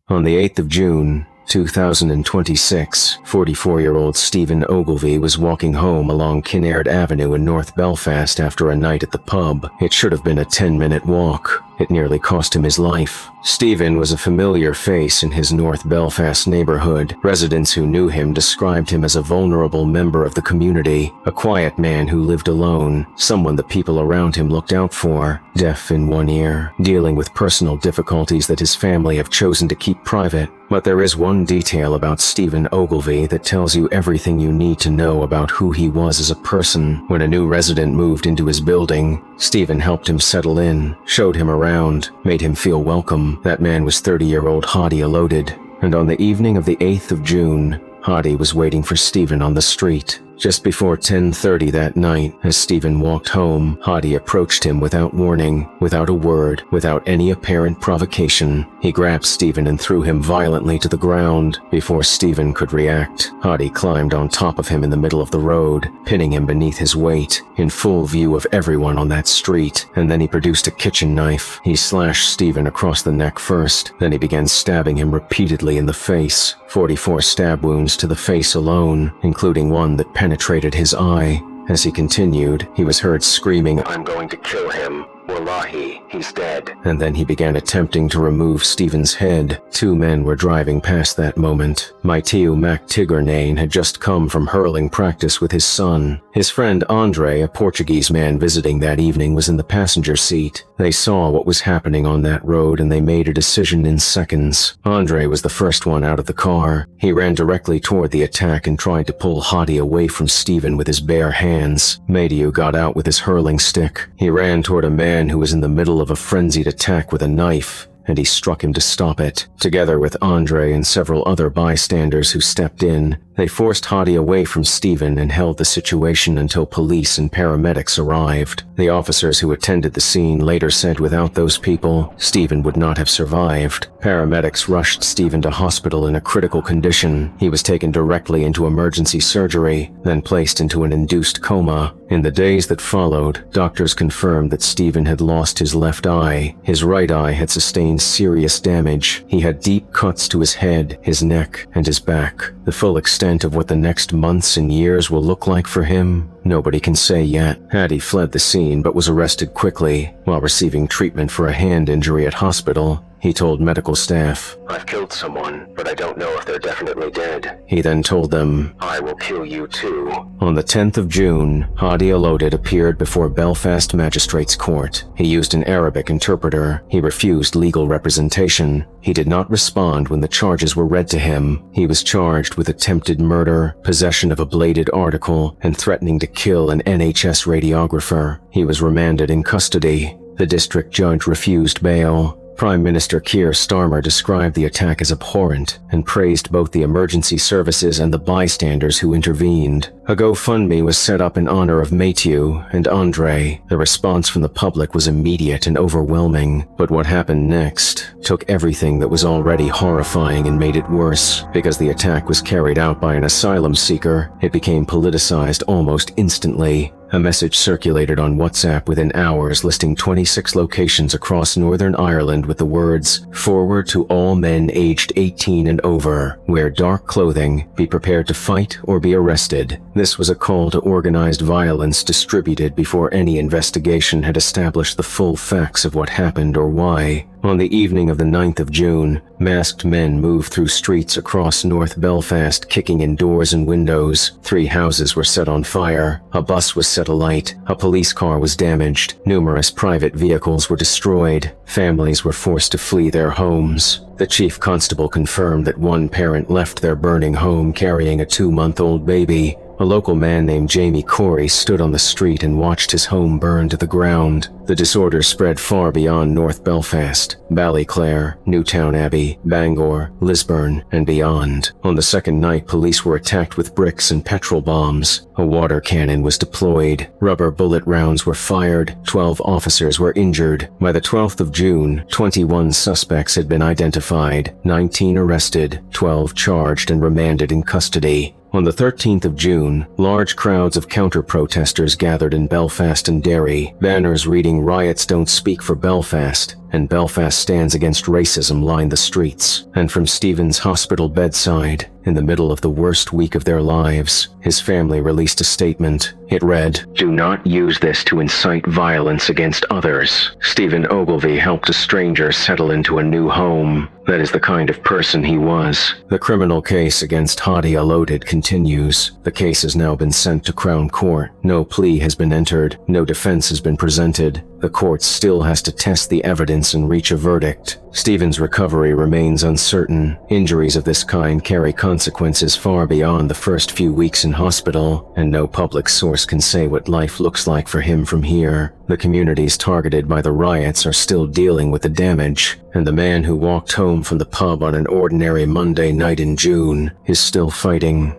On the 8th of June, 2026, 44-year-old Stephen Ogilvie was walking home along Kinnaird Avenue in North Belfast after a night at the pub. It should have been a 10-minute walk. It nearly cost him his life. Stephen was a familiar face in his North Belfast neighborhood. Residents who knew him described him as a vulnerable member of the community, a quiet man who lived alone, someone the people around him looked out for, deaf in one ear, dealing with personal difficulties that his family have chosen to keep private. But there is one detail about Stephen Ogilvie that tells you everything you need to know about who he was as a person. When a new resident moved into his building, Stephen helped him settle in, showed him around, made him feel welcome. That man was 30-year-old Hadi Eloded, and on the evening of the 8th of June, Hadi was waiting for Stephen on the street. Just before 10:30 that night, as Stephen walked home, Hadi approached him without warning, without a word, without any apparent provocation. He grabbed Stephen and threw him violently to the ground. Before Stephen could react, Hadi climbed on top of him in the middle of the road, pinning him beneath his weight, in full view of everyone on that street, and then he produced a kitchen knife. He slashed Stephen across the neck first, then he began stabbing him repeatedly in the face. 44 stab wounds to the face alone, including one that penetrated his eye. As he continued, he was heard screaming, "I'm going to kill him. Wallahi, he's dead." And then he began attempting to remove Stephen's head. Two men were driving past that moment. Maitiu MacTigernane had just come from hurling practice with his son. His friend Andre, a Portuguese man visiting that evening, was in the passenger seat. They saw what was happening on that road and they made a decision in seconds. Andre was the first one out of the car. He ran directly toward the attack and tried to pull Hadi away from Stephen with his bare hands. Maitiu got out with his hurling stick. He ran toward a man who was in the middle of a frenzied attack with a knife, and he struck him to stop it. Together with Andre and several other bystanders who stepped in, they forced Hadi away from Stephen and held the situation until police and paramedics arrived. The officers who attended the scene later said without those people, Stephen would not have survived. Paramedics rushed Stephen to hospital in a critical condition. He was taken directly into emergency surgery, then placed into an induced coma. In the days that followed, doctors confirmed that Stephen had lost his left eye. His right eye had sustained serious damage. He had deep cuts to his head, his neck, and his back. The full extent of what the next months and years will look like for him, nobody can say yet. Hadi fled the scene but was arrested quickly. While receiving treatment for a hand injury at hospital, he told medical staff, "I've killed someone, but I don't know if they're definitely dead." He then told them, "I will kill you too." On the 10th of June, Hadi Eloded appeared before Belfast Magistrates Court. He used an Arabic interpreter. He refused legal representation. He did not respond when the charges were read to him. He was charged with attempted murder, possession of a bladed article, and threatening to kill an NHS radiographer. He was remanded in custody. The district judge refused bail. Prime Minister Keir Starmer described the attack as abhorrent and praised both the emergency services and the bystanders who intervened. A GoFundMe was set up in honor of Maitiu and Andre. The response from the public was immediate and overwhelming, but what happened next took everything that was already horrifying and made it worse. Because the attack was carried out by an asylum seeker, it became politicized almost instantly. A message circulated on WhatsApp within hours listing 26 locations across Northern Ireland with the words, "Forward to all men aged 18 and over. Wear dark clothing. Be prepared to fight or be arrested." This was a call to organized violence distributed before any investigation had established the full facts of what happened or why. On the evening of the 9th of June, masked men moved through streets across North Belfast, kicking in doors and windows. 3 houses were set on fire. A bus was set alight. A police car was damaged. Numerous private vehicles were destroyed. Families were forced to flee their homes. The chief constable confirmed that one parent left their burning home carrying a 2-month-old baby. A local man named Jamie Corey stood on the street and watched his home burn to the ground. The disorder spread far beyond North Belfast, Ballyclare, Newtown Abbey, Bangor, Lisburn, and beyond. On the second night, police were attacked with bricks and petrol bombs. A water cannon was deployed. Rubber bullet rounds were fired. 12 officers were injured. By the 12th of June, 21 suspects had been identified, 19 arrested, 12 charged and remanded in custody. On the 13th of June, large crowds of counter-protesters gathered in Belfast and Derry, banners reading "Riots don't speak for Belfast," and Belfast stands against racism lined the streets. And from Stephen's hospital bedside, in the middle of the worst week of their lives, his family released a statement. It read, "Do not use this to incite violence against others. Stephen Ogilvie helped a stranger settle into a new home. That is the kind of person he was." The criminal case against Hadi Alodid continues. The case has now been sent to Crown Court. No plea has been entered. No defense has been presented. The court still has to test the evidence and reach a verdict. Stephen's recovery remains uncertain. Injuries of this kind carry consequences far beyond the first few weeks in hospital, and no public source can say what life looks like for him from here. The communities targeted by the riots are still dealing with the damage, and the man who walked home from the pub on an ordinary Monday night in June is still fighting.